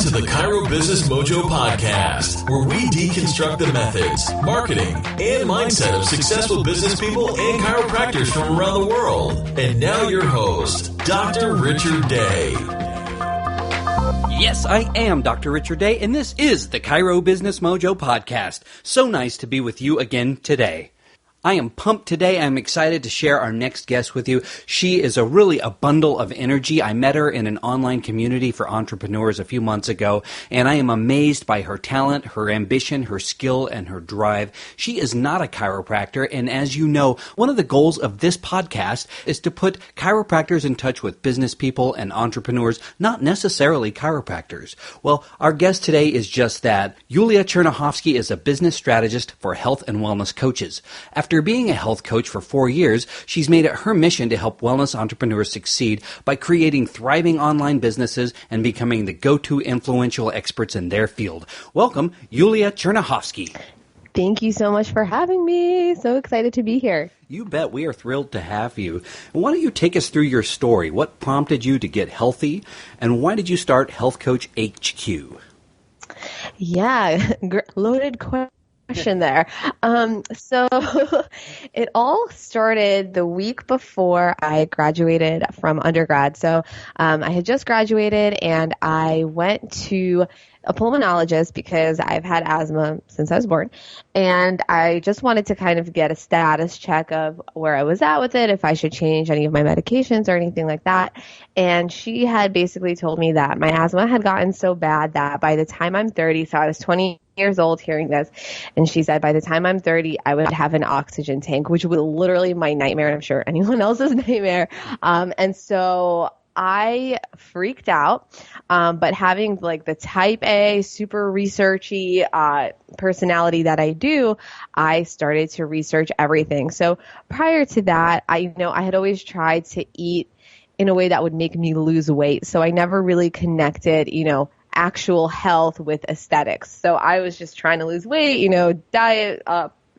to the Chiro Business Mojo podcast, where we deconstruct the methods, marketing, and mindset of successful business people and chiropractors from around the world. And now your host, Dr. Richard Day. Yes, I am Dr. Richard Day, and this is the Chiro Business Mojo podcast. So nice to be with you again today. I am pumped today. I'm excited to share our next guest with you. She is really a bundle of energy. I met her in an online community for entrepreneurs a few months ago, and I am amazed by her talent, her ambition, her skill, and her drive. She is not a chiropractor, and as you know, one of the goals of this podcast is to put chiropractors in touch with business people and entrepreneurs, not necessarily chiropractors. Well, our guest today is just that. Yuliya Chernykhovskaya is a business strategist for health and wellness coaches. After being a health coach for 4 years, she's made it her mission to help wellness entrepreneurs succeed by creating thriving online businesses and becoming the go-to influential experts in their field. Welcome, Yuliya Chernykhovskaya. Thank you so much for having me. So excited to be here. You bet. We are thrilled to have you. Why don't you take us through your story? What prompted you to get healthy, and why did you start Health Coach HQ? Yeah, loaded question there. So it all started the week before I graduated from undergrad. So I had just graduated and I went to a pulmonologist because I've had asthma since I was born. And I just wanted to kind of get a status check of where I was at with it, if I should change any of my medications or anything like that. And she had basically told me that my asthma had gotten so bad that by the time I'm 30, so I was 20 years old hearing this, and she said by the time I'm 30, I would have an oxygen tank, which was literally my nightmare, and I'm sure anyone else's nightmare. And so I freaked out, but having like the type A, super researchy personality that I do, I started to research everything. So prior to that, I had always tried to eat in a way that would make me lose weight. So I never really connected, actual health with aesthetics. So I was just trying to lose weight,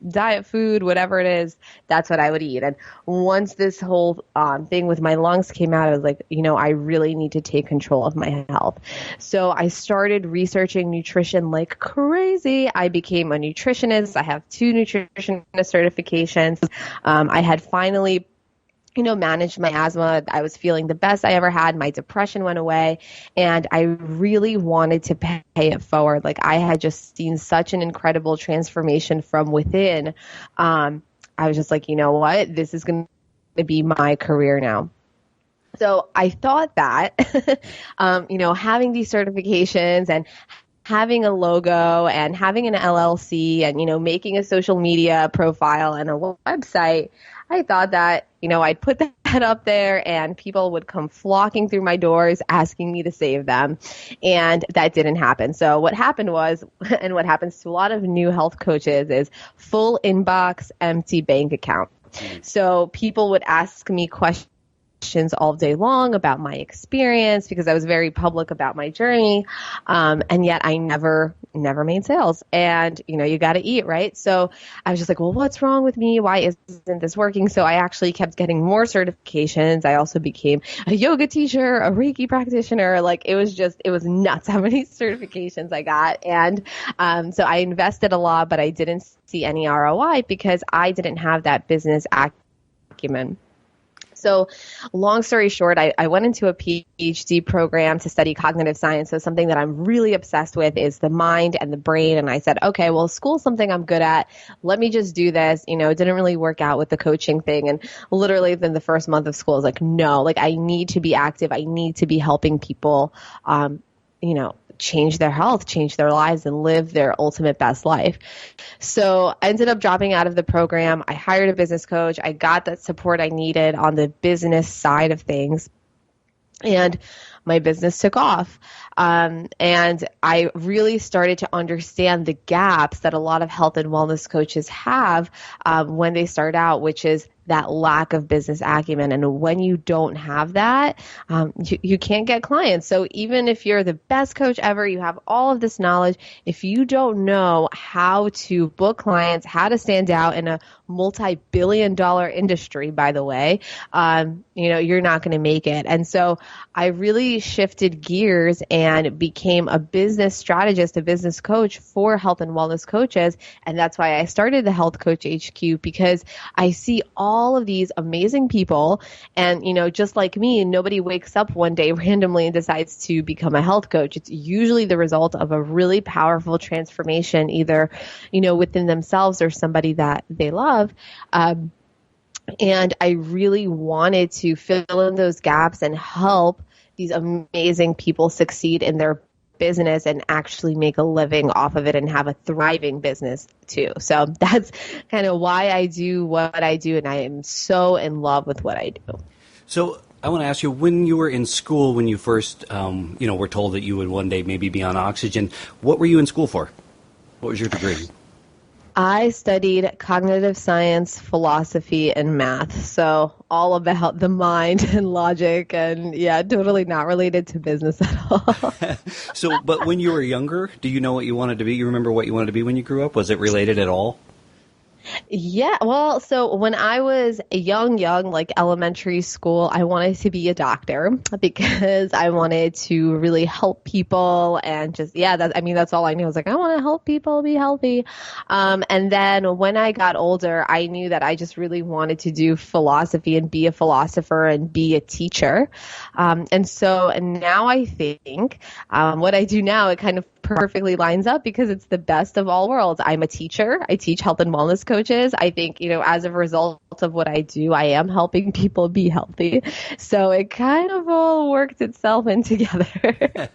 diet food, whatever it is, that's what I would eat. And once this whole thing with my lungs came out, I was like, I really need to take control of my health. So I started researching nutrition like crazy. I became a nutritionist. I have 2 nutritionist certifications. I had finally managed my asthma. I was feeling the best I ever had. My depression went away, and I really wanted to pay it forward. Like, I had just seen such an incredible transformation from within. I was just like, you know what? This is going to be my career now. So I thought that, having these certifications and having a logo and having an LLC and, making a social media profile and a website, I thought that, I'd put that up there and people would come flocking through my doors asking me to save them. And that didn't happen. So what happened was, and what happens to a lot of new health coaches, is full inbox, empty bank account. So people would ask me questions all day long about my experience because I was very public about my journey. And yet I never made sales. And, you got to eat, right? So I was just like, well, what's wrong with me? Why isn't this working? So I actually kept getting more certifications. I also became a yoga teacher, a Reiki practitioner. Like, it was nuts how many certifications I got. And so I invested a lot, but I didn't see any ROI because I didn't have that business acumen. So long story short, I went into a PhD program to study cognitive science. So something that I'm really obsessed with is the mind and the brain. And I said, okay, well, school's something I'm good at. Let me just do this. It didn't really work out with the coaching thing. And literally within the first month of school, I was like, no, I need to be active. I need to be helping people, change their health, change their lives, and live their ultimate best life. So I ended up dropping out of the program. I hired a business coach. I got that support I needed on the business side of things. And my business took off. And I really started to understand the gaps that a lot of health and wellness coaches have when they start out, which is that lack of business acumen. And when you don't have that, you can't get clients. So even if you're the best coach ever, you have all of this knowledge, if you don't know how to book clients, how to stand out in a multi-billion-dollar industry, by the way, you're not going to make it. And so I really shifted gears and became a business strategist, a business coach for health and wellness coaches. And that's why I started the Health Coach HQ, because I see all of these amazing people. And, just like me, nobody wakes up one day randomly and decides to become a health coach. It's usually the result of a really powerful transformation, either, within themselves or somebody that they love. And I really wanted to fill in those gaps and help these amazing people succeed in their business and actually make a living off of it and have a thriving business too. So that's kind of why I do what I do, and I am so in love with what I do. So I want to ask you, when you were in school, when you first, were told that you would one day maybe be on oxygen, what were you in school for? What was your degree? I studied cognitive science, philosophy, and math. So all about the mind and logic, and totally not related to business at all. But when you were younger, do you know what you wanted to be? You remember what you wanted to be when you grew up? Was it related at all? Yeah, well, so when I was young, like elementary school, I wanted to be a doctor because I wanted to really help people and just, that's all I knew. I was like, I want to help people be healthy. And then when I got older, I knew that I just really wanted to do philosophy and be a philosopher and be a teacher. And now I think what I do now, it kind of perfectly lines up because it's the best of all worlds. I'm a teacher. I teach health and wellness coaches. I think, as a result of what I do, I am helping people be healthy. So it kind of all worked itself in together.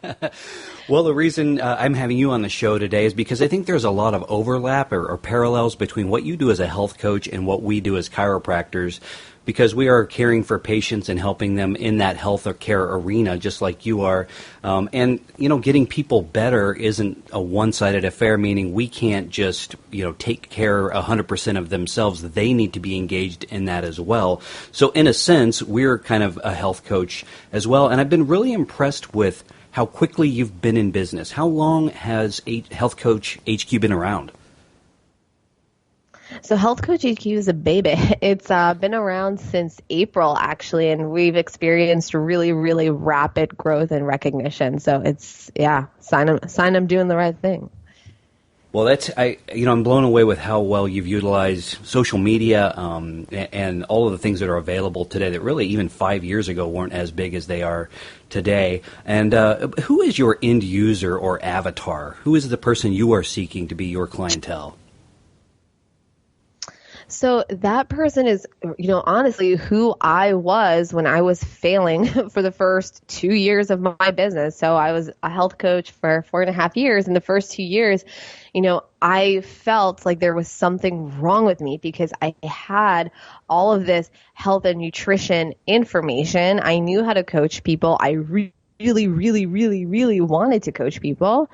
Well, the reason I'm having you on the show today is because I think there's a lot of overlap or parallels between what you do as a health coach and what we do as chiropractors, because we are caring for patients and helping them in that health or care arena, just like you are. And getting people better isn't a one-sided affair, meaning we can't just, take care 100% of themselves. They need to be engaged in that as well. So in a sense, we're kind of a health coach as well. And I've been really impressed with how quickly you've been in business. How long has Health Coach HQ been around? So Health Coach HQ is a baby. It's been around since April, actually, and we've experienced really, really rapid growth and recognition. So it's, sign I'm doing the right thing. Well, I'm blown away with how well you've utilized social media and all of the things that are available today that really even 5 years ago weren't as big as they are today. And who is your end user or avatar? Who is the person you are seeking to be your clientele? So that person is, honestly, who I was when I was failing for the first 2 years of my business. So I was a health coach for 4.5 years. In the first 2 years, I felt like there was something wrong with me because I had all of this health and nutrition information. I knew how to coach people. I really, really, really, really wanted to coach people.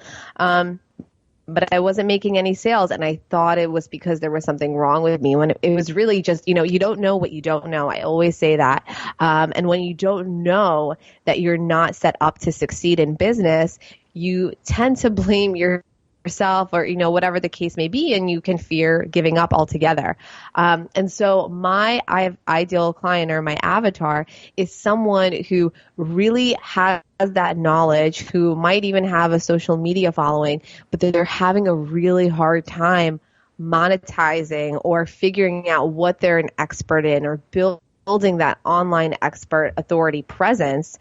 But I wasn't making any sales, and I thought it was because there was something wrong with me, when it was really just, you don't know what you don't know. I always say that. And when you don't know that you're not set up to succeed in business, you tend to blame yourself or, whatever the case may be, and you can fear giving up altogether. And so my ideal client or my avatar is someone who really has that knowledge, who might even have a social media following, but they're having a really hard time monetizing or figuring out what they're an expert in or building that online expert authority presence.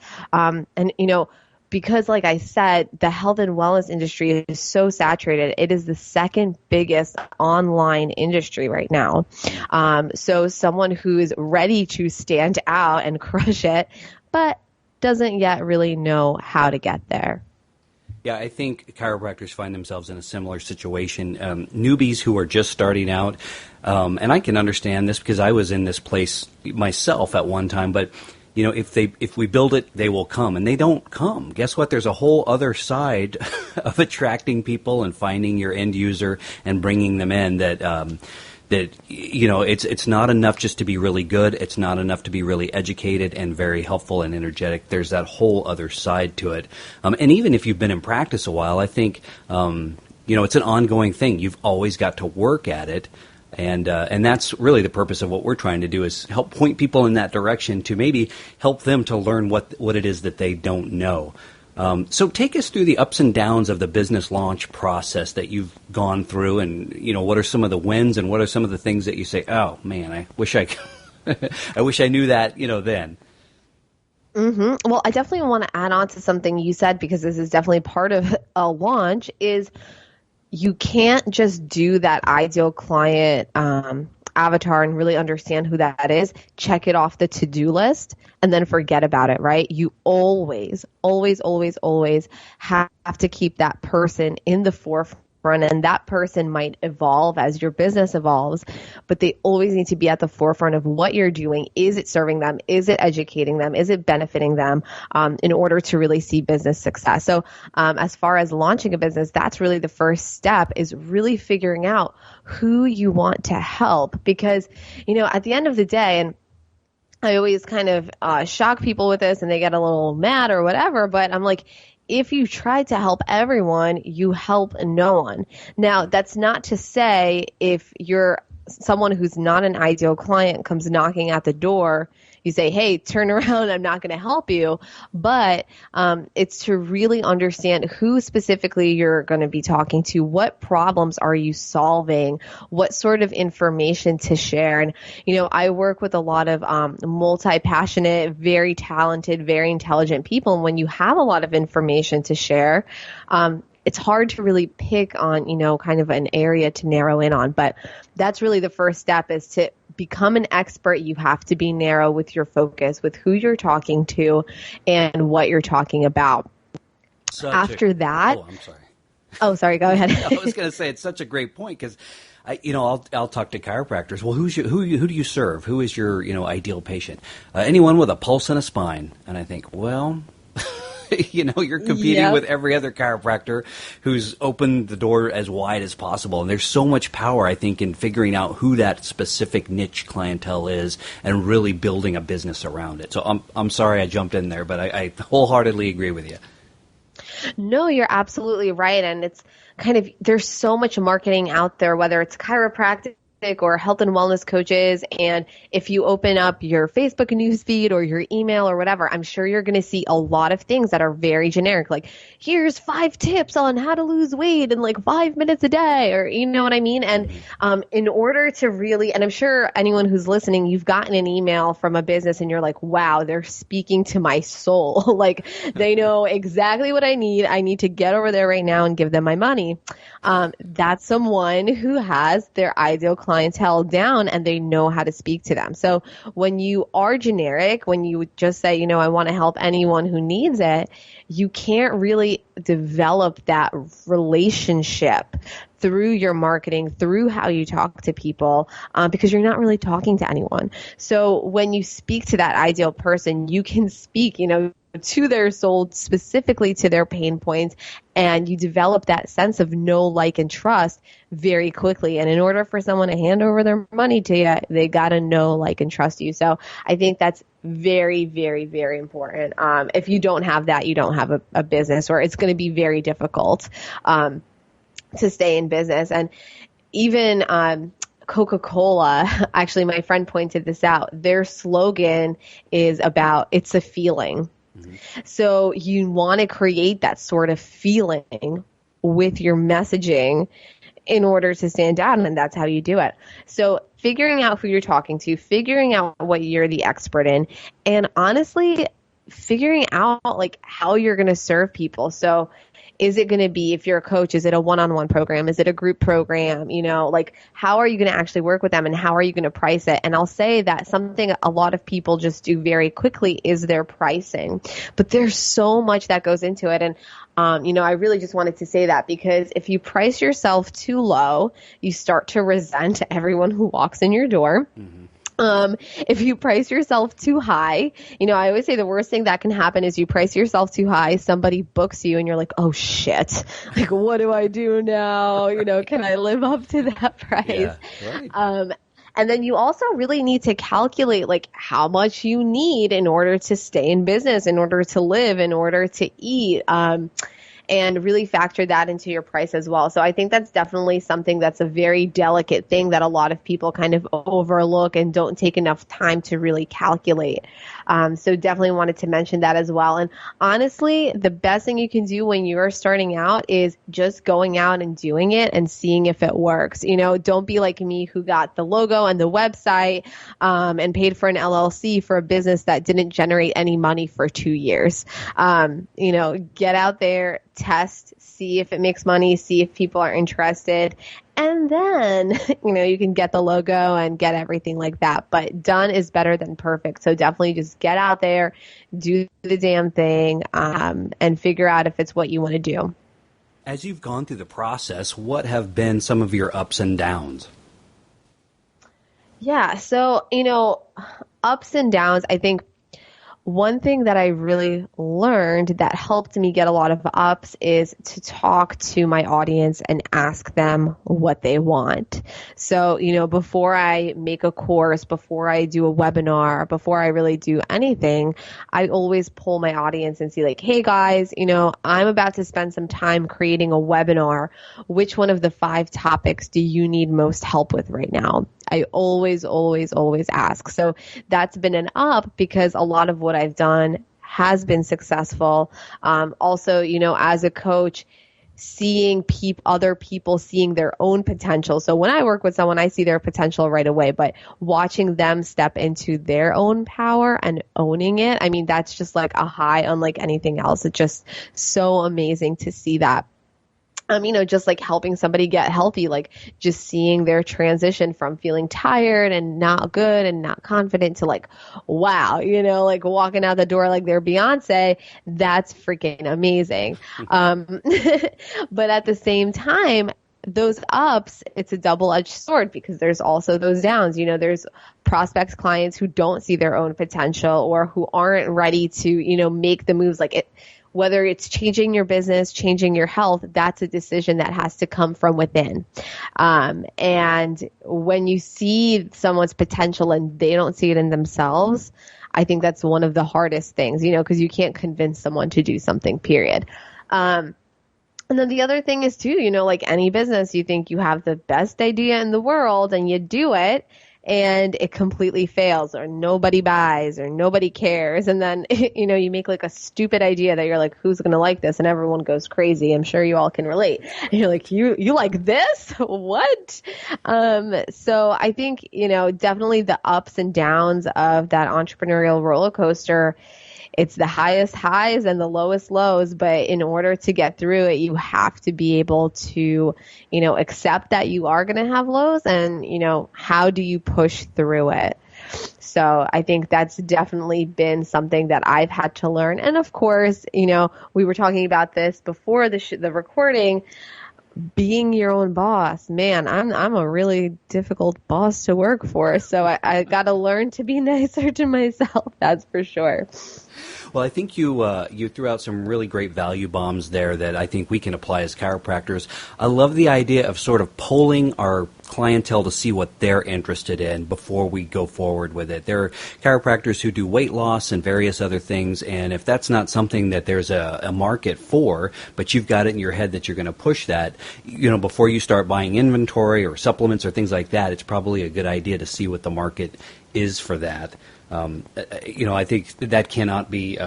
Because like I said, the health and wellness industry is so saturated. It is the second biggest online industry right now. So someone who is ready to stand out and crush it, but doesn't yet really know how to get there. Yeah, I think chiropractors find themselves in a similar situation. Newbies who are just starting out, and I can understand this because I was in this place myself at one time, but if we build it, they will come, and they don't come. Guess what? There's a whole other side of attracting people and finding your end user and bringing them in that that, it's not enough just to be really good. It's not enough to be really educated and very helpful and energetic. There's that whole other side to it. And even if you've been in practice a while, I think, it's an ongoing thing. You've always got to work at it. And that's really the purpose of what we're trying to do, is help point people in that direction to maybe help them to learn what it is that they don't know. So take us through the ups and downs of the business launch process that you've gone through, and what are some of the wins and what are some of the things that you say, oh man, I wish I knew that then. Mm-hmm. Well, I definitely want to add on to something you said, because this is definitely part of a launch, is you can't just do that ideal client avatar and really understand who that is, check it off the to-do list, and then forget about it, right? You always, always, always, always have to keep that person in the forefront, and that person might evolve as your business evolves, but they always need to be at the forefront of what you're doing. Is it serving them? Is it educating them? Is it benefiting them, in order to really see business success? So as far as launching a business, that's really the first step, is really figuring out who you want to help, because, at the end of the day, and I always kind of shock people with this and they get a little mad or whatever, but I'm like, if you try to help everyone, you help no one. Now, that's not to say if you're someone who's not an ideal client comes knocking at the door, you say, hey, turn around, I'm not going to help you. But it's to really understand who specifically you're going to be talking to, what problems are you solving, what sort of information to share. And, I work with a lot of multi-passionate, very talented, very intelligent people. And when you have a lot of information to share, it's hard to really pick on, kind of an area to narrow in on. But that's really the first step, is to become an expert. You have to be narrow with your focus, with who you're talking to and what you're talking about. After that. Oh, I'm sorry. Oh, sorry. Go ahead. I was going to say, it's such a great point, because I'll talk to chiropractors. Well, who do you serve? Who is your, ideal patient? Anyone with a pulse and a spine. And I think, well, you're competing with every other chiropractor who's opened the door as wide as possible. And there's so much power, I think, in figuring out who that specific niche clientele is and really building a business around it. So I'm sorry I jumped in there, but I wholeheartedly agree with you. No, you're absolutely right. And it's kind of, there's so much marketing out there, whether it's chiropractic or health and wellness coaches. And if you open up your Facebook newsfeed or your email or whatever, I'm sure you're going to see a lot of things that are very generic. Like, here's 5 tips on how to lose weight in like 5 minutes a day, or you know what I mean? And in order to really, and I'm sure anyone who's listening, you've gotten an email from a business and you're like, wow, they're speaking to my soul. Like, they know exactly what I need. I need to get over there right now and give them my money. That's someone who has their ideal clientele down and they know how to speak to them. So when you are generic, when you just say, I want to help anyone who needs it, you can't really develop that relationship through your marketing, through how you talk to people, because you're not really talking to anyone. So when you speak to that ideal person, you can speak, to their soul, specifically to their pain points, and you develop that sense of know, like, and trust very quickly. And in order for someone to hand over their money to you, they got to know, like, and trust you. So I think that's very, very, very important. If you don't have that, you don't have a business, or it's going to be very difficult to stay in business. And even Coca-Cola, actually, my friend pointed this out. Their slogan is about, it's a feeling. So you want to create that sort of feeling with your messaging in order to stand out, and that's how you do it. So figuring out who you're talking to, figuring out what you're the expert in, and honestly, figuring out like how you're going to serve people. So is it going to be, if you're a coach, is it a one-on-one program? Is it a group program? Like, how are you going to actually work with them, and how are you going to price it? And I'll say that something a lot of people just do very quickly is their pricing. But there's so much that goes into it. And, I really just wanted to say that, because if you price yourself too low, you start to resent everyone who walks in your door. If you price yourself too high, I always say the worst thing that can happen is you price yourself too high, somebody books you and you're like, oh shit, like, what do I do now? Can I live up to that price? Yeah, right. And then you also really need to calculate like how much you need in order to stay in business, in order to live, in order to eat. And really factor that into your price as well. So I think that's definitely something that's a very delicate thing that a lot of people kind of overlook and don't take enough time to really calculate. So definitely wanted to mention that as well. And honestly, the best thing you can do when you're starting out is just going out and doing it and seeing if it works. Don't be like me who got the logo and the website and paid for an LLC for a business that didn't generate any money for 2 years. Get out there, test, see if it makes money, see if people are interested. And then, you can get the logo and get everything like that. But done is better than perfect. So definitely just get out there, do the damn thing, and figure out if it's what you want to do. As you've gone through the process, what have been some of your ups and downs? Yeah. So, ups and downs, I think one thing that I really learned that helped me get a lot of ups is to talk to my audience and ask them what they want. So, before I make a course, before I do a webinar, before I really do anything, I always pull my audience and see like, hey guys, I'm about to spend some time creating a webinar. Which one of the 5 topics do you need most help with right now? I always, always, always ask. So that's been an up because a lot of what I've done has been successful. Also, as a coach, seeing other people seeing their own potential. So when I work with someone, I see their potential right away, but watching them step into their own power and owning it, I mean, that's just like a high unlike anything else. It's just so amazing to see that. Just like helping somebody get healthy, like just seeing their transition from feeling tired and not good and not confident to like, wow, like walking out the door like they're Beyonce, that's freaking amazing. But at the same time, those ups, it's a double-edged sword because there's also those downs. There's prospects, clients who don't see their own potential or who aren't ready to, make the moves like it. Whether it's changing your business, changing your health, that's a decision that has to come from within. And when you see someone's potential and they don't see it in themselves, I think that's one of the hardest things, because you can't convince someone to do something, period. And then the other thing is too, like any business, you think you have the best idea in the world and you do it. And it completely fails or nobody buys or nobody cares. And then, you make like a stupid idea that you're like, who's going to like this? And everyone goes crazy. I'm sure you all can relate. And you're like, you like this? What? So I think, definitely the ups and downs of that entrepreneurial roller coaster, it's the highest highs and the lowest lows, but in order to get through it, you have to be able to, accept that you are going to have lows and, how do you push through it? So I think that's definitely been something that I've had to learn. And of course, we were talking about this before the recording, being your own boss. Man, I'm a really difficult boss to work for. So I got to learn to be nicer to myself. That's for sure. Well, I think you threw out some really great value bombs there that I think we can apply as chiropractors. I love the idea of sort of polling our clientele to see what they're interested in before we go forward with it. There are chiropractors who do weight loss and various other things, and if that's not something that there's a market for, but you've got it in your head that you're going to push that, before you start buying inventory or supplements or things like that, it's probably a good idea to see what the market is for that. I think that cannot be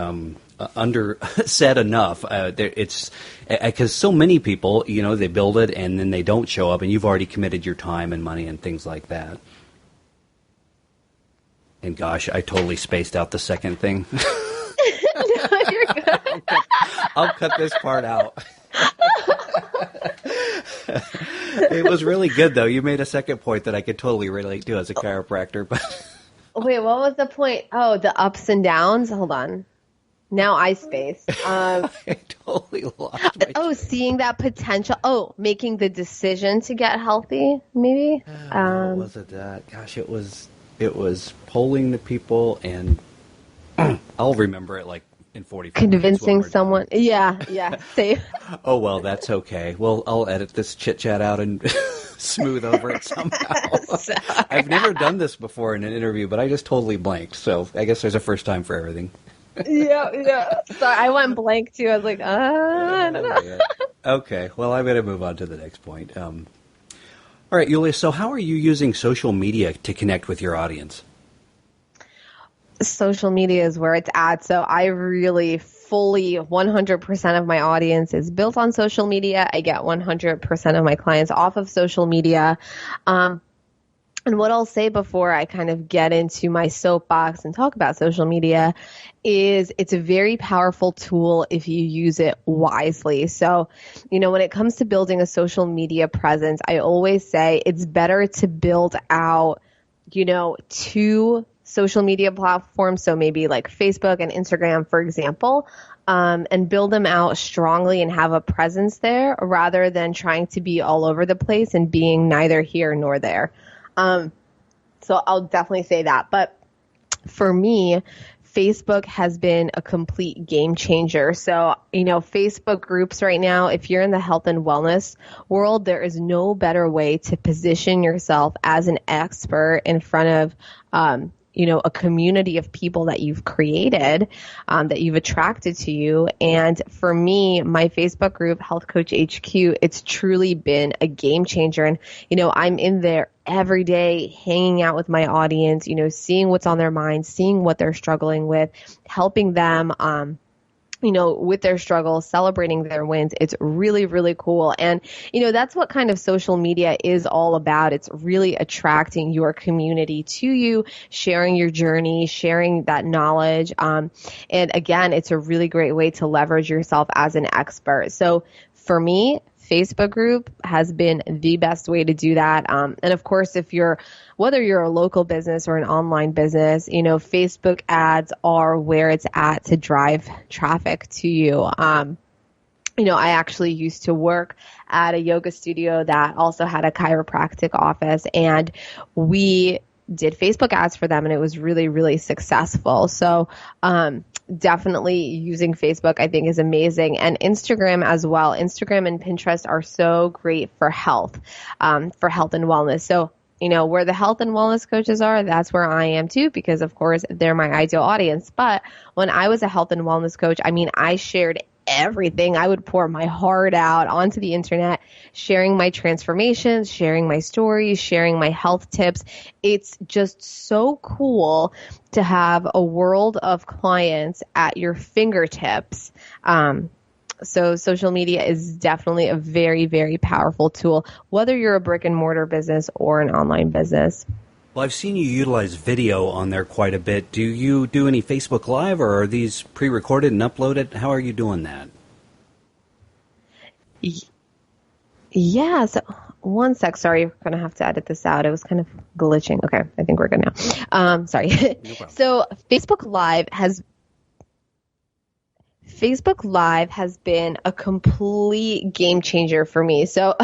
said enough. It's because so many people, they build it and then they don't show up, and you've already committed your time and money and things like that. And gosh, I totally spaced out the second thing. No, you're good. I'll cut this part out. It was really good, though. You made a second point that I could totally relate to as a chiropractor, but. Wait, what was the point? Oh, the ups and downs? Hold on. Now I spaced. I totally lost my seeing that potential. Oh, making the decision to get healthy, maybe? what was it? Gosh, it It was polling the people, and I'll remember it like in 45 Convincing minutes someone. Yeah, same. Oh, well, that's okay. Well, I'll edit this chit-chat out and smooth over it somehow. I've never done this before in an interview, but I just totally blanked. So I guess there's a first time for everything. Yeah. Sorry, I went blank too. I was like, I don't know. Yeah. Okay, well, I'm going to move on to the next point. All right, Yuliya, so how are you using social media to connect with your audience? Social media is where it's at. So I really fully 100% of my audience is built on social media. I get 100% of my clients off of social media. And what I'll say before I kind of get into my soapbox and talk about social media is it's a very powerful tool if you use it wisely. So, when it comes to building a social media presence, I always say it's better to build out, 2 social media platforms, so maybe like Facebook and Instagram, for example, and build them out strongly and have a presence there rather than trying to be all over the place and being neither here nor there. So I'll definitely say that. But for me, Facebook has been a complete game changer. So, Facebook groups right now, if you're in the health and wellness world, there is no better way to position yourself as an expert in front of, a community of people that you've created, that you've attracted to you. And for me, my Facebook group, Health Coach HQ, it's truly been a game changer. And, I'm in there every day hanging out with my audience, seeing what's on their minds, seeing what they're struggling with, helping them, with their struggles, celebrating their wins. It's really, really cool. And, that's what kind of social media is all about. It's really attracting your community to you, sharing your journey, sharing that knowledge. And again, it's a really great way to leverage yourself as an expert. So for me, Facebook group has been the best way to do that. And of course, whether you're a local business or an online business, Facebook ads are where it's at to drive traffic to you. I actually used to work at a yoga studio that also had a chiropractic office, and we did Facebook ads for them, and it was really, really successful. So, definitely using Facebook, I think, is amazing. And Instagram as well. Instagram and Pinterest are so great for health and wellness. So, where the health and wellness coaches are, that's where I am too, because of course they're my ideal audience. But when I was a health and wellness coach, I shared everything. I would pour my heart out onto the internet, sharing my transformations, sharing my stories, sharing my health tips. It's just so cool to have a world of clients at your fingertips. So social media is definitely a very, very powerful tool, whether you're a brick and mortar business or an online business. Well, I've seen you utilize video on there quite a bit. Do you do any Facebook Live, or are these pre-recorded and uploaded? How are you doing that? Yeah, so one sec. Sorry, you're going to have to edit this out. It was kind of glitching. Okay, I think we're good now. Sorry. No problem. So Facebook Live has been a complete game changer for me. So,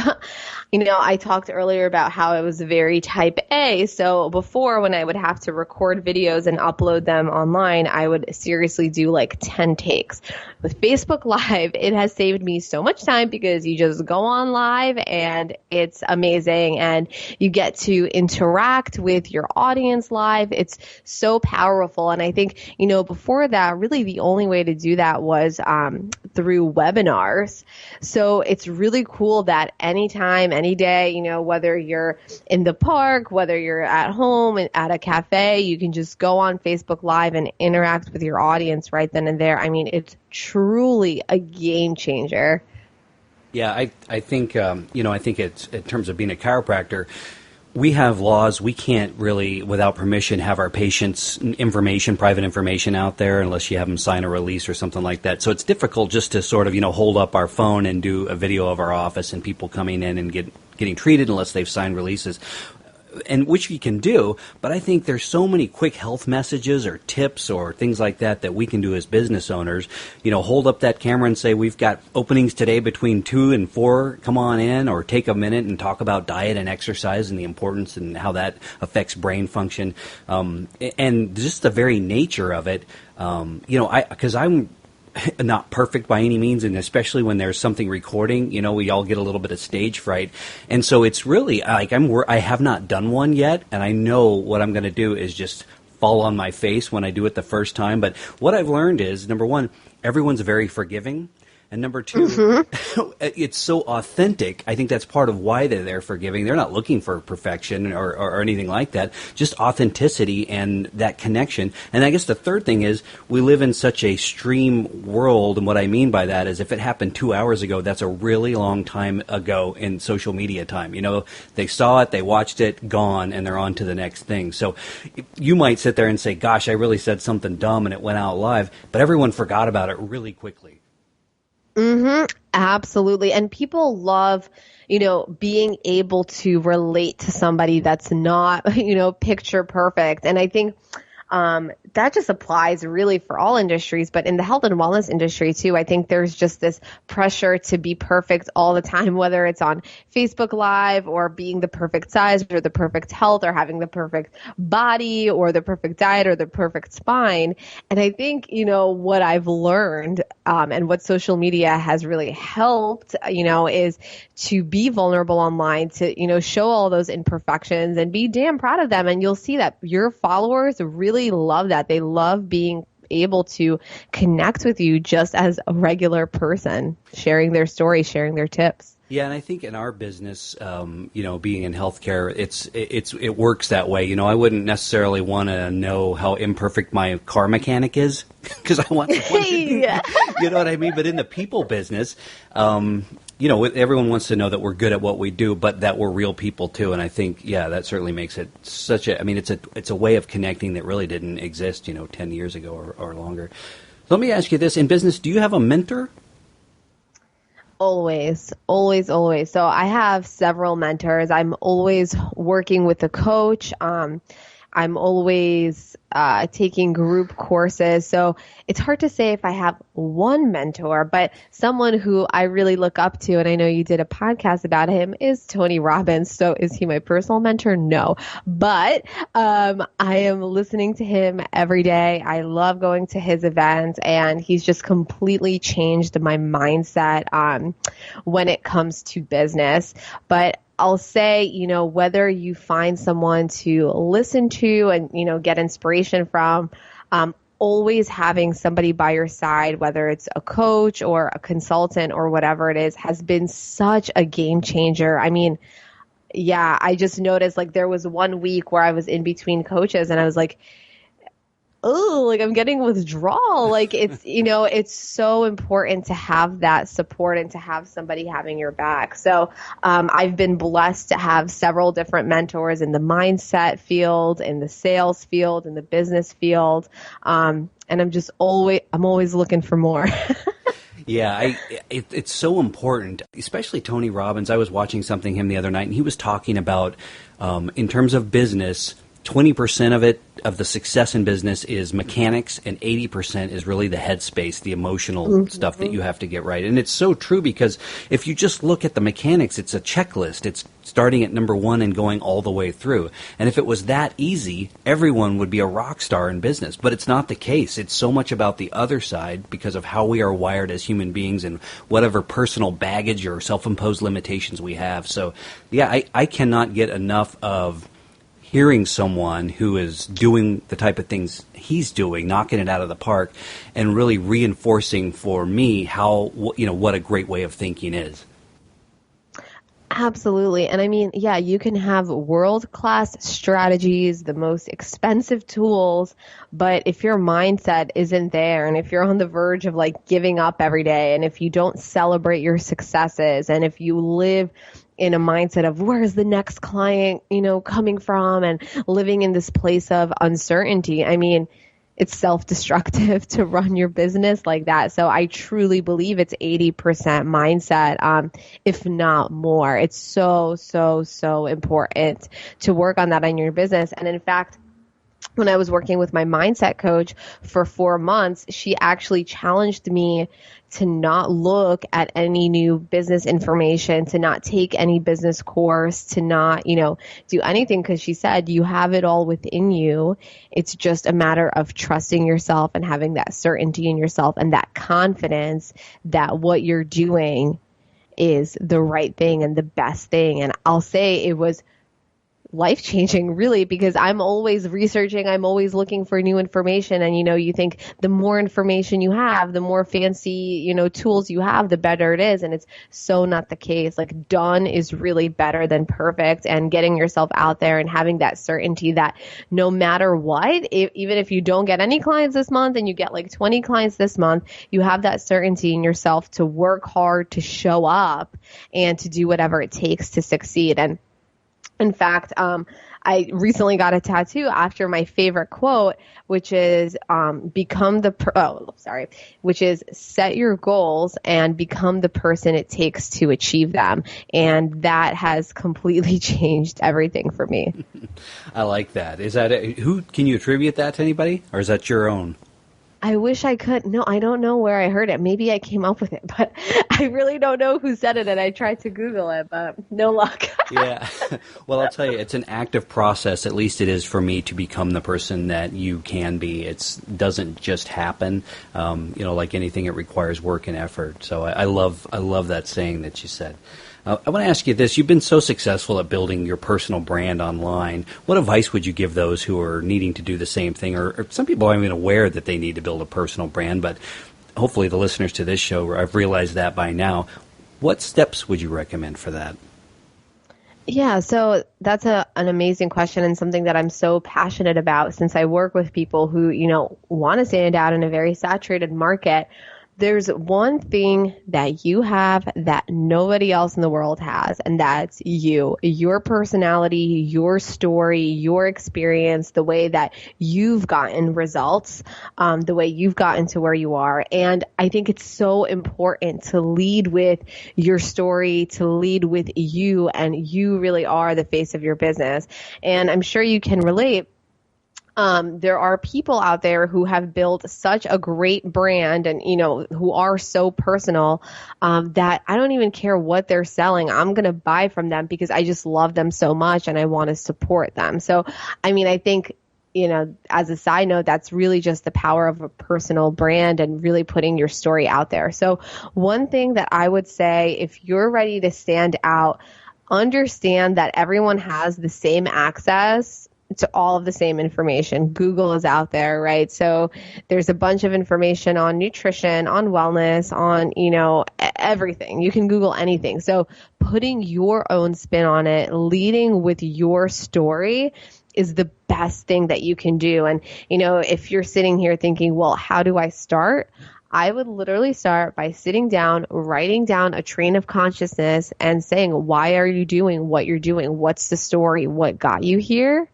I talked earlier about how I was very type A. So before, when I would have to record videos and upload them online, I would seriously do like 10 takes. With Facebook Live, it has saved me so much time because you just go on live and it's amazing, and you get to interact with your audience live. It's so powerful. And I think, before that, really the only way to do that was through webinars. So it's really cool that anytime, any day, whether you're in the park, whether you're at home and at a cafe, you can just go on Facebook Live and interact with your audience right then and there. It's truly a game changer. Yeah, I think, I think it's, in terms of being a chiropractor, we have laws. We can't really, without permission, have our patients' private information out there unless you have them sign a release or something like that. So it's difficult just to sort of, hold up our phone and do a video of our office and people coming in and getting treated unless they've signed releases. and which you can do, but I think there's so many quick health messages or tips or things like that we can do as business owners. Hold up that camera and say, we've got openings today between 2 and 4, come on in, or take a minute and talk about diet and exercise and the importance and how that affects brain function. And just the very nature of it, because I'm not perfect by any means, and especially when there's something recording, we all get a little bit of stage fright. And so it's really like I have not done one yet, and I know what I'm going to do is just fall on my face when I do it the first time. But what I've learned is, number one, everyone's very forgiving. And number two, it's so authentic. I think that's part of why they're forgiving. They're not looking for perfection or anything like that, just authenticity and that connection. And I guess the third thing is we live in such a stream world, and what I mean by that is if it happened 2 hours ago, that's a really long time ago in social media time. They saw it, they watched it, gone, and they're on to the next thing. So you might sit there and say, gosh, I really said something dumb and it went out live, but everyone forgot about it really quickly. Absolutely. And people love, being able to relate to somebody that's not, picture perfect. And I think that just applies really for all industries, but in the health and wellness industry too, I think there's just this pressure to be perfect all the time, whether it's on Facebook Live or being the perfect size or the perfect health or having the perfect body or the perfect diet or the perfect spine. And I think, what I've learned and what social media has really helped, is to be vulnerable online, to, show all those imperfections and be damn proud of them. And you'll see that your followers really love that. They love being able to connect with you just as a regular person, sharing their story, sharing their tips. Yeah, and I think in our business, being in healthcare, it works that way. I wouldn't necessarily want to know how imperfect my car mechanic is because I want to Yeah. You know what I mean? But in the people business, everyone wants to know that we're good at what we do, but that we're real people too. And I think, that certainly makes it it's a way of connecting that really didn't exist, 10 years ago or longer. So let me ask you this. In business, do you have a mentor? Always. So I have several mentors. I'm always working with a coach. I'm always taking group courses. So it's hard to say if I have one mentor, but someone who I really look up to, and I know you did a podcast about him, is Tony Robbins. So is he my personal mentor? No. But I am listening to him every day. I love going to his events, and he's just completely changed my mindset when it comes to business. But I'll say, whether you find someone to listen to and, get inspiration from, always having somebody by your side, whether it's a coach or a consultant or whatever it is, has been such a game changer. I mean, I just noticed there was 1 week where I was in between coaches and I was like, oh, I'm getting withdrawal. It's so important to have that support and to have somebody having your back. So I've been blessed to have several different mentors in the mindset field, in the sales field, in the business field. And I'm always looking for more. Yeah, it's so important, especially Tony Robbins. I was watching something him the other night, and he was talking about, in terms of business, 20% of the success in business is mechanics, and 80% is really the headspace, the emotional stuff that you have to get right. And it's so true, because if you just look at the mechanics, it's a checklist. It's starting at number 1 and going all the way through. And if it was that easy, everyone would be a rock star in business. But it's not the case. It's so much about the other side because of how we are wired as human beings and whatever personal baggage or self-imposed limitations we have. So, I cannot get enough of hearing someone who is doing the type of things he's doing, knocking it out of the park, and really reinforcing for me how, what a great way of thinking is. Absolutely. And I mean, you can have world-class strategies, the most expensive tools, but if your mindset isn't there, and if you're on the verge of giving up every day, and if you don't celebrate your successes, and if you live in a mindset of where's the next client, coming from, and living in this place of uncertainty, I mean, it's self-destructive to run your business like that. So I truly believe it's 80% mindset, if not more. It's so, so, so important to work on that in your business. And in fact, when I was working with my mindset coach for 4 months, she actually challenged me to not look at any new business information, to not take any business course, to not, do anything, because she said you have it all within you. It's just a matter of trusting yourself and having that certainty in yourself and that confidence that what you're doing is the right thing and the best thing. And I'll say it was life-changing, really, because I'm always researching, I'm always looking for new information. And, you think the more information you have, the more fancy, tools you have, the better it is. And it's so not the case. Like, done is really better than perfect. And getting yourself out there and having that certainty that no matter what, even if you don't get any clients this month and you get like 20 clients this month, you have that certainty in yourself to work hard, to show up, and to do whatever it takes to succeed. And in fact, I recently got a tattoo after my favorite quote, which is which is set your goals and become the person it takes to achieve them. And that has completely changed everything for me. I like that. Is that who can you attribute that to anybody, or is that your own? I wish I could. No, I don't know where I heard it. Maybe I came up with it, but I really don't know who said it, and I tried to Google it, but no luck. Yeah. Well, I'll tell you, it's an active process, at least it is for me, to become the person that you can be. It doesn't just happen. Like anything, it requires work and effort. So I love that saying that you said. I want to ask you this. You've been so successful at building your personal brand online. What advice would you give those who are needing to do the same thing? Or some people aren't even aware that they need to build a personal brand, but hopefully the listeners to this show have realized that by now. What steps would you recommend for that? Yeah, so that's an amazing question, and something that I'm so passionate about, since I work with people who, want to stand out in a very saturated market. There's one thing that you have that nobody else in the world has, and that's you. Your personality, your story, your experience, the way that you've gotten results, the way you've gotten to where you are. And I think it's so important to lead with your story, to lead with you, and you really are the face of your business. And I'm sure you can relate. There are people out there who have built such a great brand and, who are so personal, that I don't even care what they're selling. I'm going to buy from them because I just love them so much and I want to support them. So, I think, as a side note, that's really just the power of a personal brand and really putting your story out there. So one thing that I would say, if you're ready to stand out, understand that everyone has the same access to all of the same information. Google is out there, right? So there's a bunch of information on nutrition, on wellness, on, everything. You can Google anything. So putting your own spin on it, leading with your story is the best thing that you can do. And, if you're sitting here thinking, well, how do I start? I would literally start by sitting down, writing down a train of consciousness and saying, why are you doing what you're doing? What's the story? What got you here?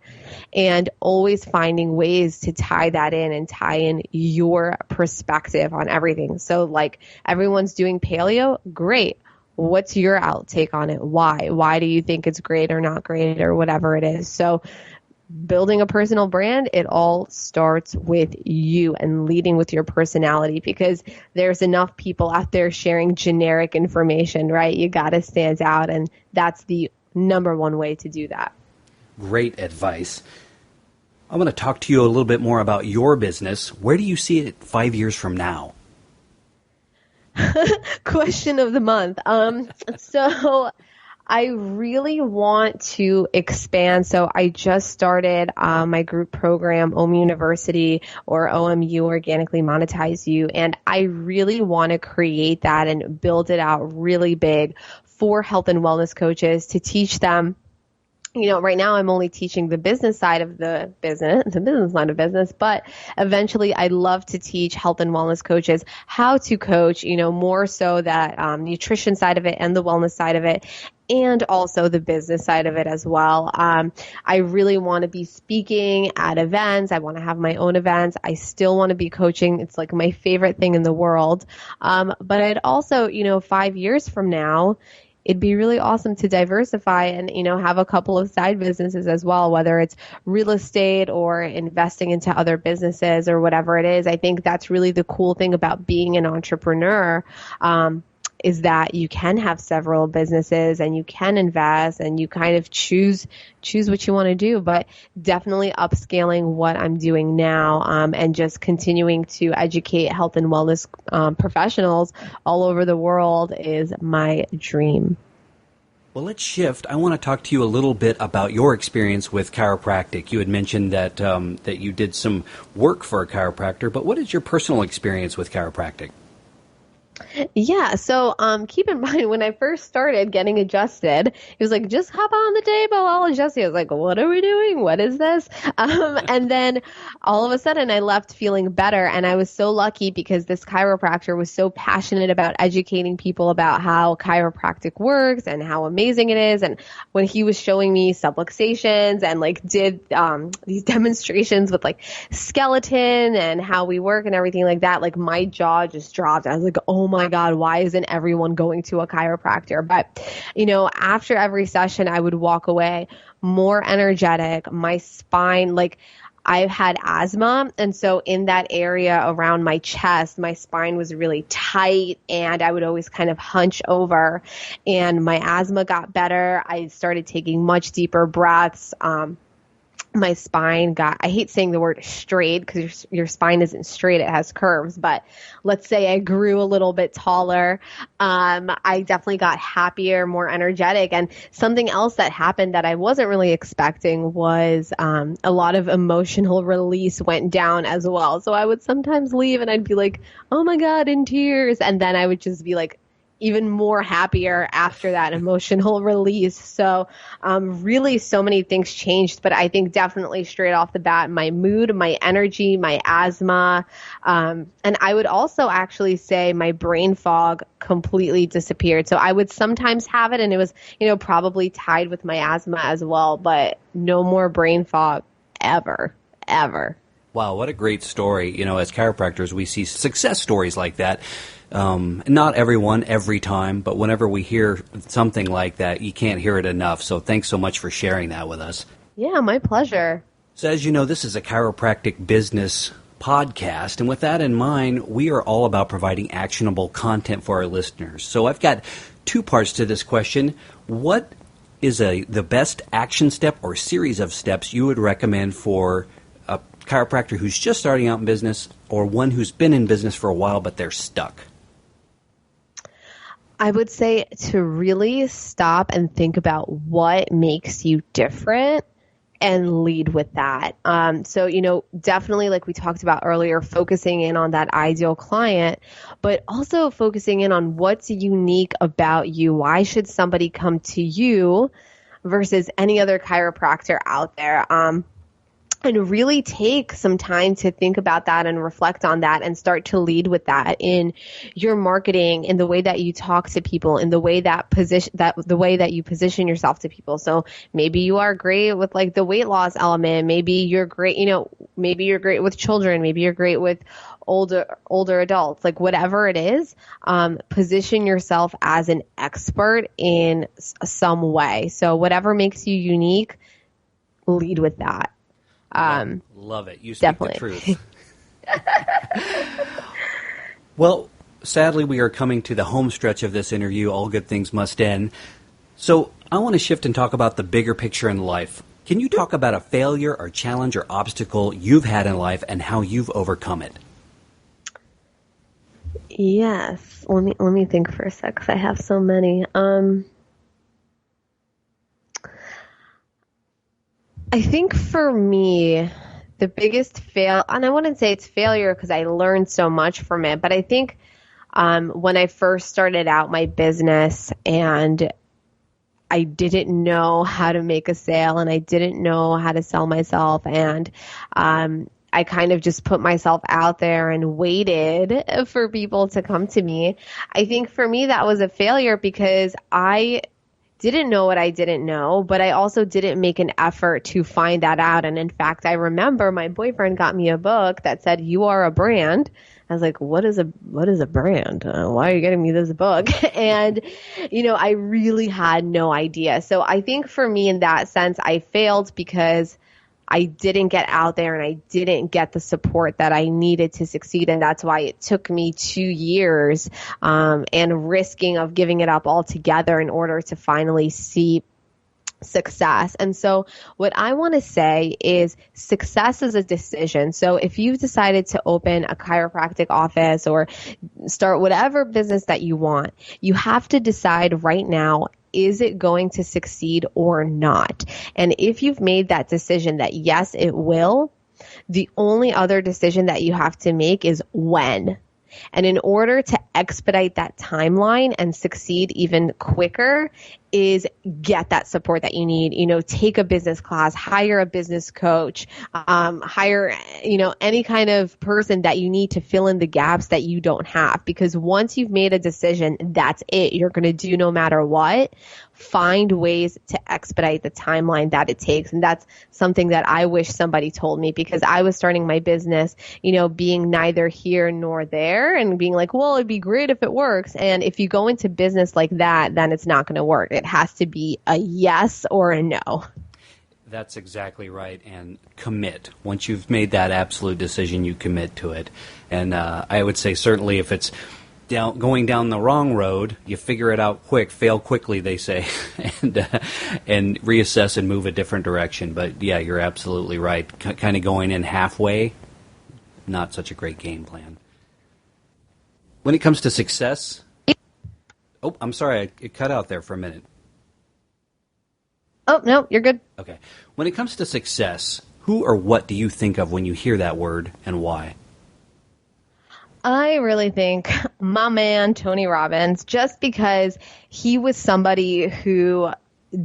And always finding ways to tie that in and tie in your perspective on everything. So like everyone's doing paleo, great. What's your outtake on it? Why? Why do you think it's great or not great or whatever it is? So building a personal brand, it all starts with you and leading with your personality, because there's enough people out there sharing generic information, right? You got to stand out, and that's the number one way to do that. Great advice. I'm going to talk to you a little bit more about your business. Where do you see it 5 years from now? Question of the month. So I really want to expand. So I just started my group program, OM University, or OMU, Organically Monetize You. And I really want to create that and build it out really big for health and wellness coaches to teach them. Right now I'm only teaching the business side of the business line of business, but eventually I'd love to teach health and wellness coaches how to coach, more so that nutrition side of it and the wellness side of it. and also the business side of it as well. I really want to be speaking at events. I want to have my own events. I still want to be coaching. It's like my favorite thing in the world. But I'd also, 5 years from now, it'd be really awesome to diversify and, have a couple of side businesses as well, whether it's real estate or investing into other businesses or whatever it is. I think that's really the cool thing about being an entrepreneur, is that you can have several businesses and you can invest and you kind of choose what you want to do, but definitely upscaling what I'm doing now, and just continuing to educate health and wellness professionals all over the world is my dream. Well, let's shift. I want to talk to you a little bit about your experience with chiropractic. You had mentioned that that you did some work for a chiropractor, but what is your personal experience with chiropractic? Yeah, so keep in mind when I first started getting adjusted, it was like, just hop on the table, I'll adjust you. I was like, what are we doing? What is this? And then all of a sudden I left feeling better, and I was so lucky because this chiropractor was so passionate about educating people about how chiropractic works and how amazing it is. And when he was showing me subluxations and did these demonstrations with skeleton and how we work and everything like that, my jaw just dropped. I was like, oh my God, why isn't everyone going to a chiropractor? But, after every session, I would walk away more energetic. My spine, I've had asthma. And so in that area around my chest, my spine was really tight and I would always kind of hunch over, and my asthma got better. I started taking much deeper breaths. My spine got, I hate saying the word straight because your spine isn't straight, it has curves, but let's say I grew a little bit taller. I definitely got happier, more energetic. And something else that happened that I wasn't really expecting was a lot of emotional release went down as well. So I would sometimes leave and I'd be like, oh my God, in tears. And then I would just be even more happier after that emotional release. So really so many things changed, but I think definitely straight off the bat, my mood, my energy, my asthma, and I would also actually say my brain fog completely disappeared. So I would sometimes have it, and it was, probably tied with my asthma as well, but no more brain fog ever. Wow, what a great story. As chiropractors, we see success stories like that. Not everyone, every time, but whenever we hear something like that, you can't hear it enough. So thanks so much for sharing that with us. Yeah, my pleasure. So as you know, this is a chiropractic business podcast. And with that in mind, we are all about providing actionable content for our listeners. So I've got two parts to this question. What is the best action step or series of steps you would recommend for a chiropractor who's just starting out in business, or one who's been in business for a while but they're stuck? I would say to really stop and think about what makes you different and lead with that. So, definitely like we talked about earlier, focusing in on that ideal client, but also focusing in on what's unique about you. Why should somebody come to you versus any other chiropractor out there? And really take some time to think about that and reflect on that and start to lead with that in your marketing, in the way that you talk to people, in the way that you position yourself to people. So maybe you are great with the weight loss element. Maybe you're great, maybe you're great with children. Maybe you're great with older adults, whatever it is, position yourself as an expert in some way. So whatever makes you unique, lead with that. Love it. You speak definitely. The truth. Well, sadly, we are coming to the home stretch of this interview. All good things must end. So I want to shift and talk about the bigger picture in life. Can you talk about a failure or challenge or obstacle you've had in life and how you've overcome it? Yes. Let me think for a sec, because I have so many. I think for me, the biggest and I wouldn't say it's failure because I learned so much from it, but I think when I first started out my business and I didn't know how to make a sale and I didn't know how to sell myself, and I kind of just put myself out there and waited for people to come to me. I think for me that was a failure because I didn't know what I didn't know, but I also didn't make an effort to find that out. And in fact, I remember my boyfriend got me a book that said, "You Are a Brand." I was like, what is a brand? Why are you getting me this book? And, I really had no idea. So I think for me in that sense, I failed because I didn't get out there and I didn't get the support that I needed to succeed. And that's why it took me 2 years and risking of giving it up altogether in order to finally see success. And so what I want to say is success is a decision. So if you've decided to open a chiropractic office or start whatever business that you want, you have to decide right now, is it going to succeed or not? And if you've made that decision that yes, it will, the only other decision that you have to make is when. And in order to expedite that timeline and succeed even quicker is get that support that you need, take a business class, hire a business coach, hire, any kind of person that you need to fill in the gaps that you don't have. Because once you've made a decision, that's it. You're going to do no matter what. Find ways to expedite the timeline that it takes. And that's something that I wish somebody told me, because I was starting my business, being neither here nor there and being like, well, it'd be great if it works. And if you go into business like that, then it's not going to work. It has to be a yes or a no. That's exactly right. And commit. Once you've made that absolute decision, you commit to it. And I would say certainly if it's going down the wrong road, you figure it out quick, fail quickly, they say, and reassess and move a different direction. But yeah, you're absolutely right. Kind of going in halfway, not such a great game plan. When it comes to success, oh, I'm sorry, it cut out there for a minute. Oh, no, you're good. Okay. When it comes to success, who or what do you think of when you hear that word, and why? I really think my man, Tony Robbins, just because he was somebody who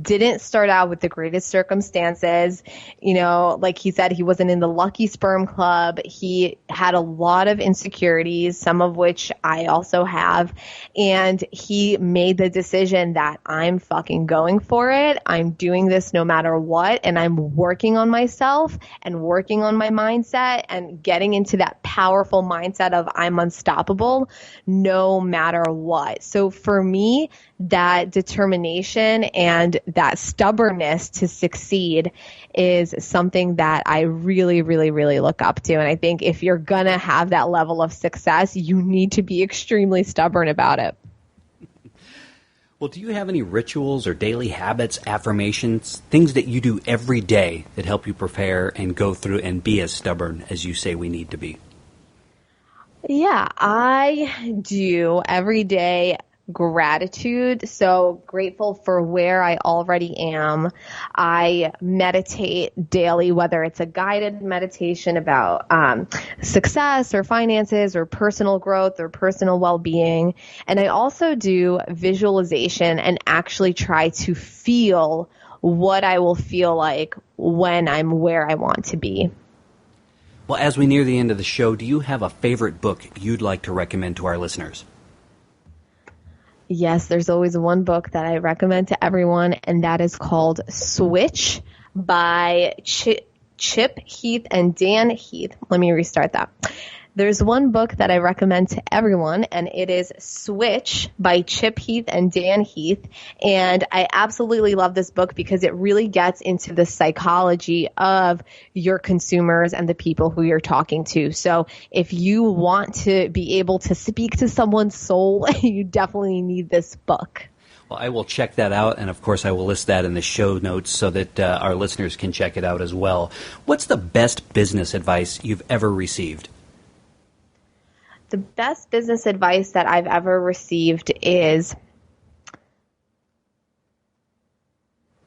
didn't start out with the greatest circumstances. Like he said, he wasn't in the lucky sperm club. He had a lot of insecurities, some of which I also have. And he made the decision that I'm fucking going for it. I'm doing this no matter what. And I'm working on myself and working on my mindset and getting into that powerful mindset of I'm unstoppable no matter what. So for me, that determination and that stubbornness to succeed is something that I really, really, really look up to. And I think if you're going to have that level of success, you need to be extremely stubborn about it. Well, do you have any rituals or daily habits, affirmations, things that you do every day that help you prepare and go through and be as stubborn as you say we need to be? Yeah, I do every day. Gratitude. So grateful for where I already am. I meditate daily, whether it's a guided meditation about success or finances or personal growth or personal well-being. And I also do visualization and actually try to feel what I will feel like when I'm where I want to be. Well, as we near the end of the show, do you have a favorite book you'd like to recommend to our listeners? Yes, there's always one book that I recommend to everyone, and that is called Switch by Chip Heath and Dan Heath. Let me restart that. There's one book that I recommend to everyone, and it is Switch by Chip Heath and Dan Heath. And I absolutely love this book because it really gets into the psychology of your consumers and the people who you're talking to. So if you want to be able to speak to someone's soul, you definitely need this book. Well, I will check that out, and of course I will list that in the show notes so that our listeners can check it out as well. What's the best business advice you've ever received? The best business advice that I've ever received is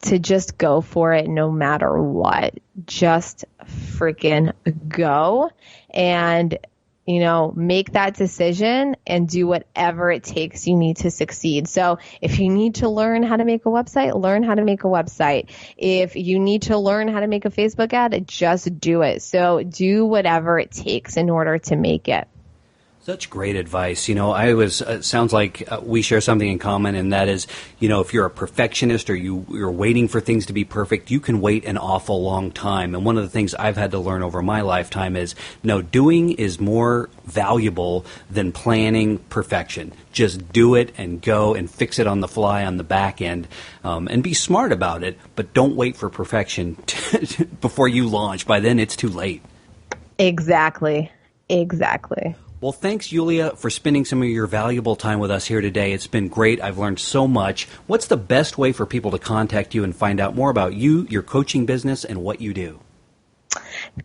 to just go for it no matter what. Just freaking go and, make that decision and do whatever it takes you need to succeed. So if you need to learn how to make a website, learn how to make a website. If you need to learn how to make a Facebook ad, just do it. So do whatever it takes in order to make it. Such great advice. Sounds like we share something in common, and that is, if you're a perfectionist or you're waiting for things to be perfect, you can wait an awful long time. And one of the things I've had to learn over my lifetime is, no, doing is more valuable than planning perfection. Just do it and go and fix it on the fly on the back end, and be smart about it, but don't wait for perfection before you launch. By then, it's too late. Exactly. Well, thanks, Yuliya, for spending some of your valuable time with us here today. It's been great. I've learned so much. What's the best way for people to contact you and find out more about you, your coaching business, and what you do?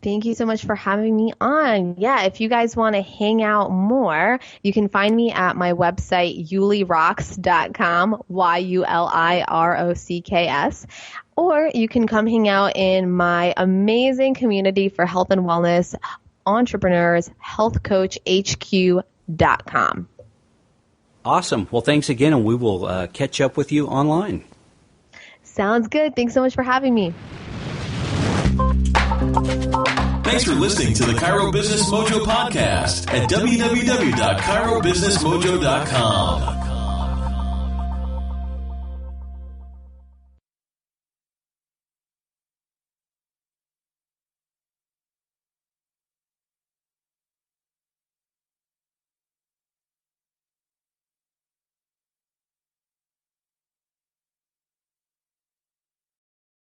Thank you so much for having me on. Yeah, if you guys want to hang out more, you can find me at my website, yulirocks.com, YULIROCKS. Or you can come hang out in my amazing community for health and wellness entrepreneurs, healthcoachhq.com. Awesome. Well, thanks again, and we will catch up with you online. Sounds good. Thanks so much for having me. Thanks for listening to the Chiro Business Mojo podcast at www.chirobusinessmojo.com.